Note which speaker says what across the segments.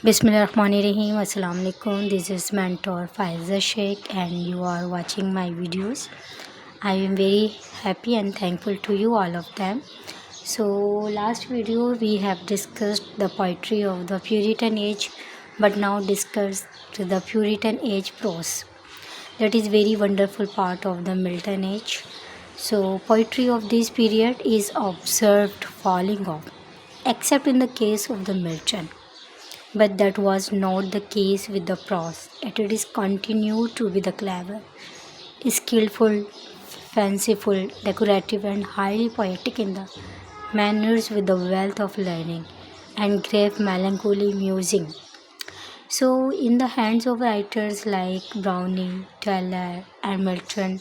Speaker 1: Bismillahirrahmanirrahim. Assalamu alaikum. This is mentor Faiza Shaikh and you are watching my videos. I am very happy and thankful to you all of them. So last video we have discussed the poetry of the Puritan age, but now discuss the Puritan age prose. That is very wonderful part of the Milton age. So poetry of this period is observed falling off, except in the case of the Milton. But that was not the case with the prose. It is continued to be the clever, skillful, fanciful, decorative, and highly poetic in the manners with the wealth of learning and grave melancholy musing. So, in the hands of writers like Browning, Taylor, and Milton,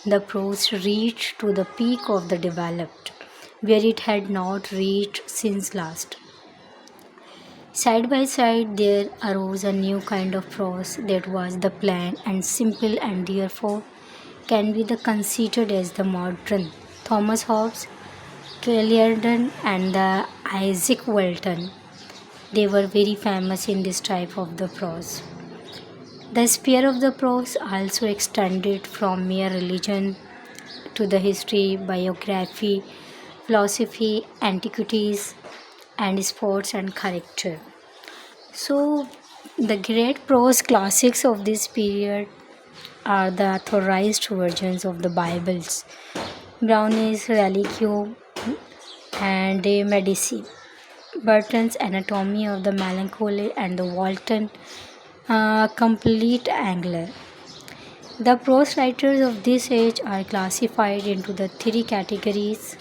Speaker 1: the prose reached to the peak of the developed, where it had not reached since last. Side by side, there arose a new kind of prose that was the plain and simple and therefore can be considered as the modern Thomas Hobbes, Clarendon, and the Isaac Walton. They were very famous in this type of the prose. The sphere of the prose also extended from mere religion to the history, biography, philosophy, antiquities, and sports and character. So, the great prose classics of this period are the authorized versions of the Bibles, Browning's Religio and De Medici, Burton's Anatomy of the Melancholy, and the Walton Complete Angler. The prose writers of this age are classified into the three categories: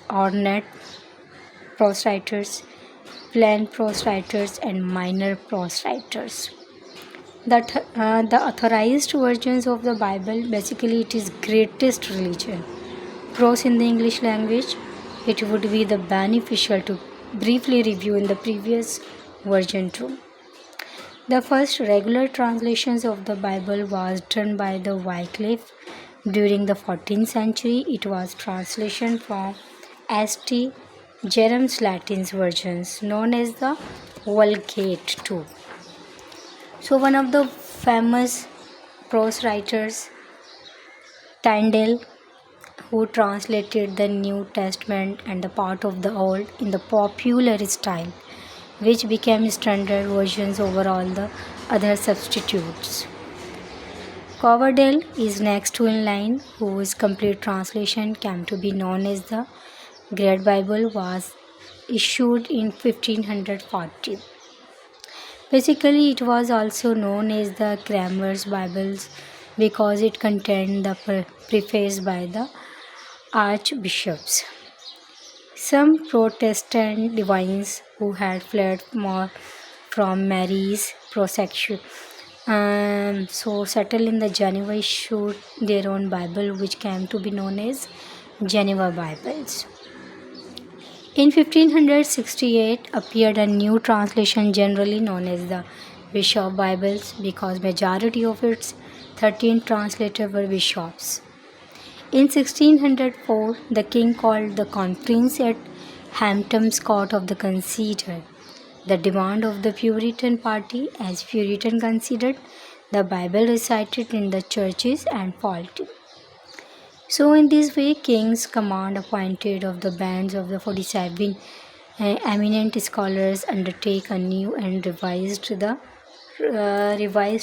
Speaker 1: ornate prose writers, plain prose writers, and minor prose writers. The authorized versions of the Bible, basically it is greatest religion. Prose in the English language, it would be the beneficial to briefly review in the previous version too. The first regular translations of the Bible was done by the Wycliffe during the 14th century. It was translation from St. Jerome's Latin versions known as the Vulgate too. So one of the famous prose writers, Tyndale, who translated the New Testament and the part of the Old in the popular style, which became standard versions over all the other substitutes. Coverdale is next to in line, whose complete translation came to be known as the Great Bible, was issued in 1540. Basically, it was also known as the Cranmer's Bibles because it contained the preface by the archbishops. Some Protestant divines who had fled more from Mary's persecution so settled in the Geneva issued their own Bible, which came to be known as Geneva Bibles. In 1568 appeared a new translation generally known as the Bishop Bibles because majority of its 13 translators were bishops. In 1604, the king called the conference at Hampton's Court of the considered the demand of the Puritan party, as Puritan considered the Bible recited in the churches and faulty. So in this way, King's command appointed of the bands of the 47 eminent scholars undertake a new and revised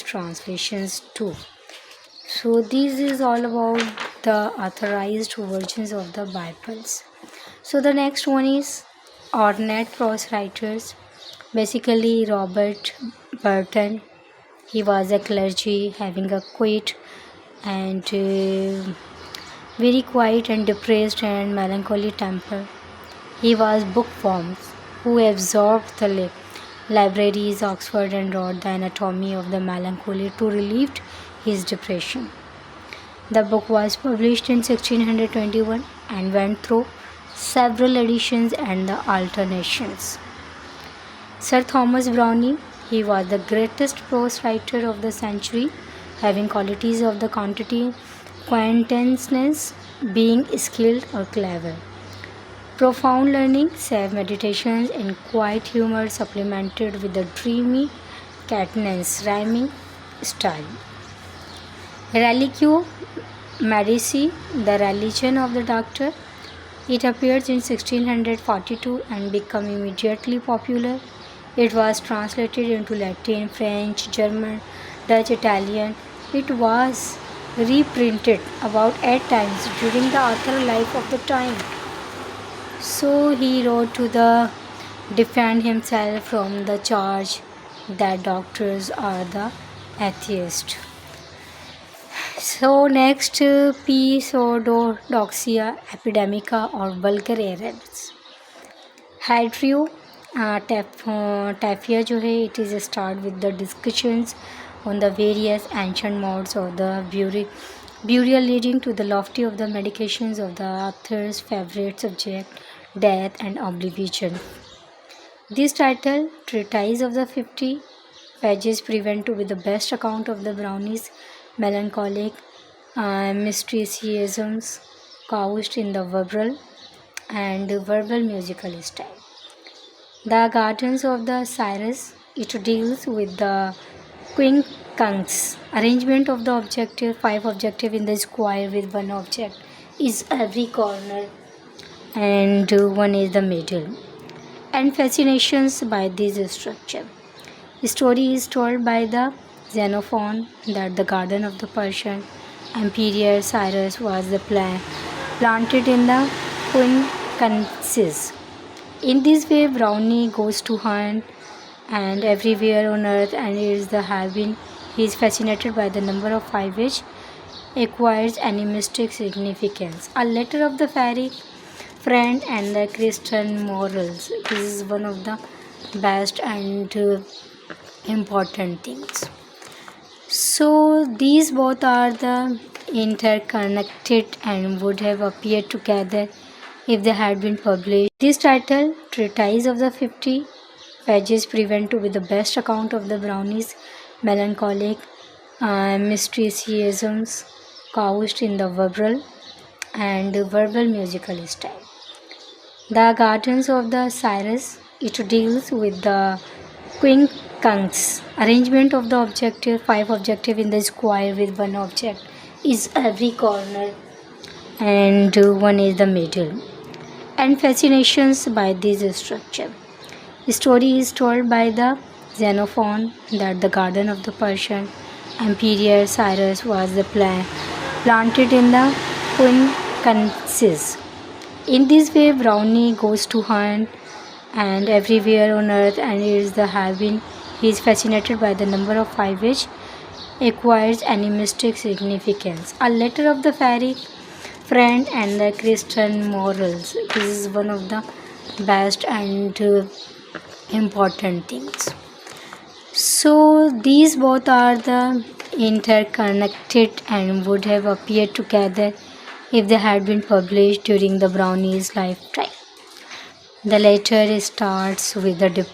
Speaker 1: translations too. So this is all about the authorized versions of the Bibles. So the next one is ornate prose writers. Basically, Robert Burton. He was a clergy having a quiet and very quiet and depressed and melancholy temper. He was bookworm who absorbed the libraries Oxford and wrote the Anatomy of the Melancholy to relieve his depression. The book was published in 1621 and went through several editions and the alternations. Sir Thomas Browne, he was the greatest prose writer of the century, having qualities of the quintessence, being skilled or clever. Profound learning, self-meditations, and quiet humor supplemented with a dreamy cadence rhyming style. Relicue Medici, the religion of the doctor. It appeared in 1642 and became immediately popular. It was translated into Latin, French, German, Dutch, Italian. It was reprinted about 8 times during the author's life of the time. So he wrote to the defend himself from the charge that doctors are the atheists. So next, Pseudodoxia epidemica or vulgar errors. Hydrio Tafia जो है, it is a start with the discussions on the various ancient modes of the burial leading to the lofty of the medications of the author's favorite subject, death and oblivion. This title, Treatise of the 50 Pages, prevent to be the best account of the brownies, melancholic mysticisms couched in the verbal and verbal musical style. The Gardens of the Cyrus, it deals with the quincunx arrangement of the objective, 5 objective in the square with 1 object is every corner and 1 is the middle, and fascinations by this structure. The story is told by the Xenophon that the garden of the Persian Emperor Cyrus was the planted in the quincunxes. In this way, Brownie goes to hunt and everywhere on earth and is the having. He is fascinated by the number of 5 which acquires animistic significance. A letter of the fairy friend and the Christian morals. This is one of the best and important things. So these both are the interconnected and would have appeared together if they had been published. This title, Treatise of the 50 Pages, prevent to be the best account of the brownies, melancholic mysticisms couched in the verbal and verbal musical style. The Gardens of the Cyrus, it deals with the quincunx arrangement of the objective, 5 objective in the square with 1 object is every corner and 1 is the middle, and fascinations by this structure. The story is told by the Xenophon that the garden of the Persian Emperor Cyrus was the planted in the quincunxes. In this way, Brownie goes to hunt and everywhere on earth and is the having. He is fascinated by the number of 5 which acquires animistic significance. A letter of the fairy friend and the Christian morals. This is one of the best and important things. So these both are the interconnected and would have appeared together if they had been published during the Brownie's lifetime. The letter starts with the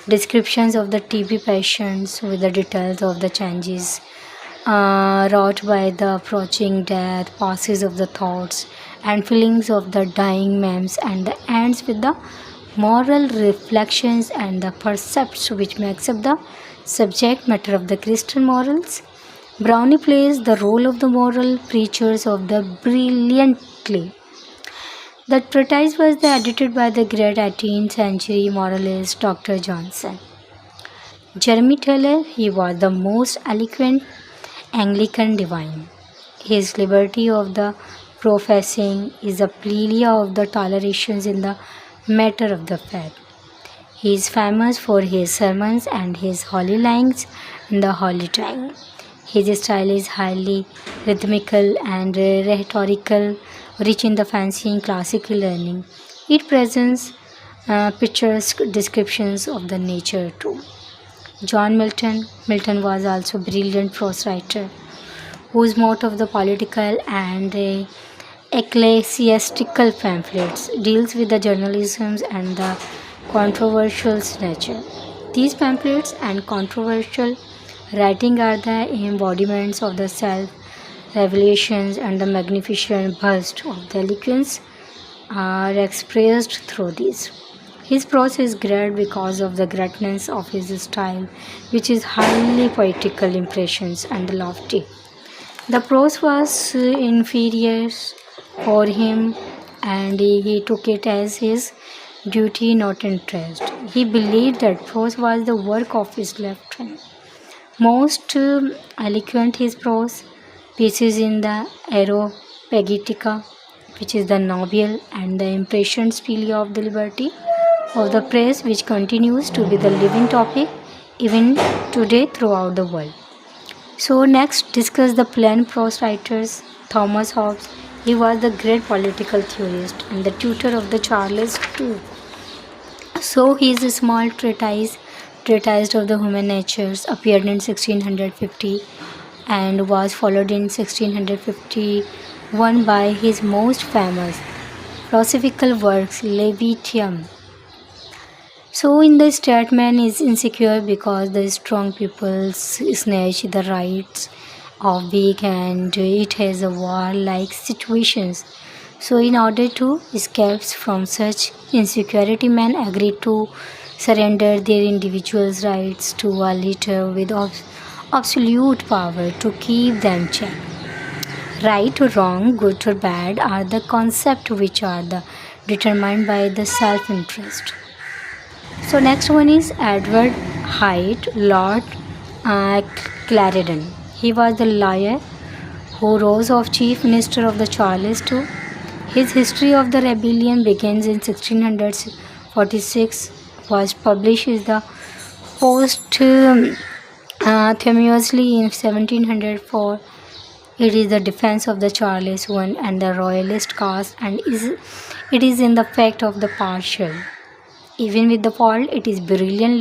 Speaker 1: descriptions of the TB patients with the details of the changes wrought by the approaching death, passes of the thoughts and feelings of the dying memes, and the ends with the moral reflections and the percepts which makes up the subject matter of the Christian morals. Brownie plays the role of the moral preachers of the brilliantly. The treatise was edited by the great 18th century moralist Dr. Johnson. Jeremy Taylor, he was the most eloquent Anglican divine. His liberty of the professing is a plea of the tolerations in the matter of the faith. He is famous for his sermons and his holy lines in the Holy Triangle. His style is highly rhythmical and rhetorical, rich in the fancy and classical learning. It presents picturesque descriptions of the nature too. John Milton. Milton was also a brilliant prose writer whose most of the political and ecclesiastical pamphlets deals with the journalism and the controversial nature. These pamphlets and controversial writing are the embodiments of the self-revelations and the magnificent burst of the eloquence are expressed through this. His prose is great because of the greatness of his style, which is highly poetical impressions and lofty. The prose was inferior for him, and he took it as his duty, not interest. He believed that prose was the work of his left hand. Most eloquent his prose pieces in the Aeropagitica, which is the novel, and the Impression Spiele of the Liberty of the Press, which continues to be the living topic even today throughout the world. So next, discuss the plain prose writers. Thomas Hobbes, he was the great political theorist and the tutor of the Charles II. So his small treatise of the human natures, appeared in 1650 and was followed in 1651 by his most famous philosophical works, Leviathan. So in the statesman is insecure because the strong people snatch the rights of weak, and it has a war-like situations. So in order to escape from such insecurity, men agree to surrender their individual rights to a leader with absolute power to keep them checked. Right or wrong, good or bad are the concepts which are determined by the self-interest. So next one is Edward Hyde, Lord Clarendon. He was the lawyer who rose as Chief Minister of the Charles II. His history of the rebellion begins in 1646, was published in the posthumously in 1704. It is the defense of the Charles I and the royalist cause, and it is in the fact of the partial. Even with the fault, it is brilliant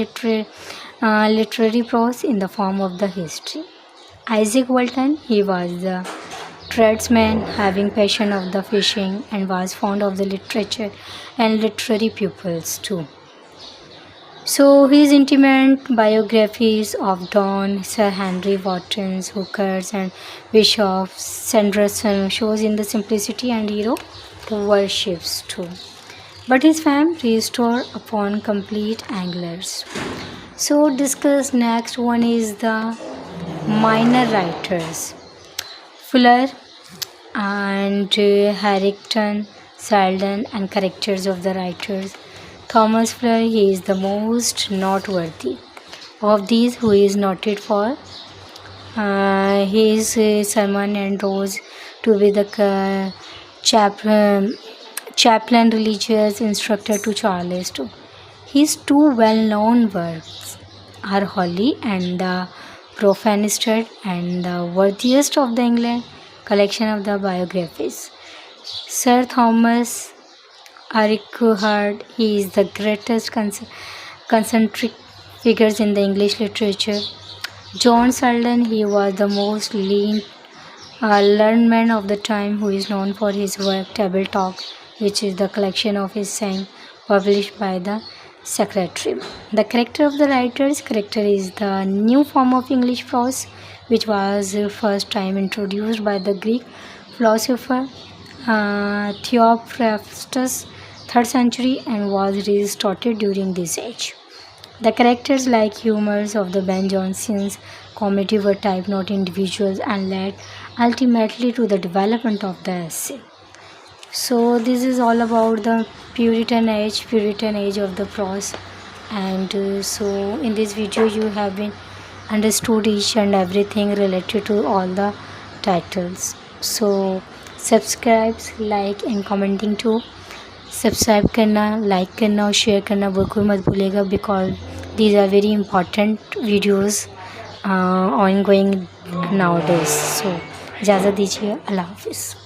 Speaker 1: literary prose in the form of the history. Isaac Walton, he was the tradesman having passion of the fishing and was fond of the literature and literary pupils too. So his intimate biographies of Don, Sir Henry Wotton's, Hooker's and Bishop Sanderson shows in the simplicity and hero worships too. But his fame restored upon complete anglers. So discuss next one is the minor writers. Fuller and Harrington, Selden and characters of the writers. Thomas Fuller, he is the most noteworthy of these, who is noted for his sermon and rose to be the chaplain religious instructor to Charles II. His two well-known works are Holy and the Profanist, and the worthiest of the England collection of the biographies. Sir Thomas Aurquhart, he is the greatest concentric figures in the English literature. John Selden, he was the most learned man of the time, who is known for his work Table Talk, which is the collection of his saying published by the Secretary. The character of the writer's character is the new form of English prose, which was first time introduced by the Greek philosopher Theophrastus, 3rd century, and was restored during this age. The characters like humors of the Ben Jonson's comedy were type, not individuals, and led ultimately to the development of the essay. So this is all about the Puritan age of the prose, and so in this video you have been understood each and everything related to all the titles. So subscribe, like and commenting too. Subscribe करना, like करना और share करना बिल्कुल मत भूलिएगा, because these are very important videos ongoing nowadays. So इजाज़त दीजिए. अल्लाह हाफिज़.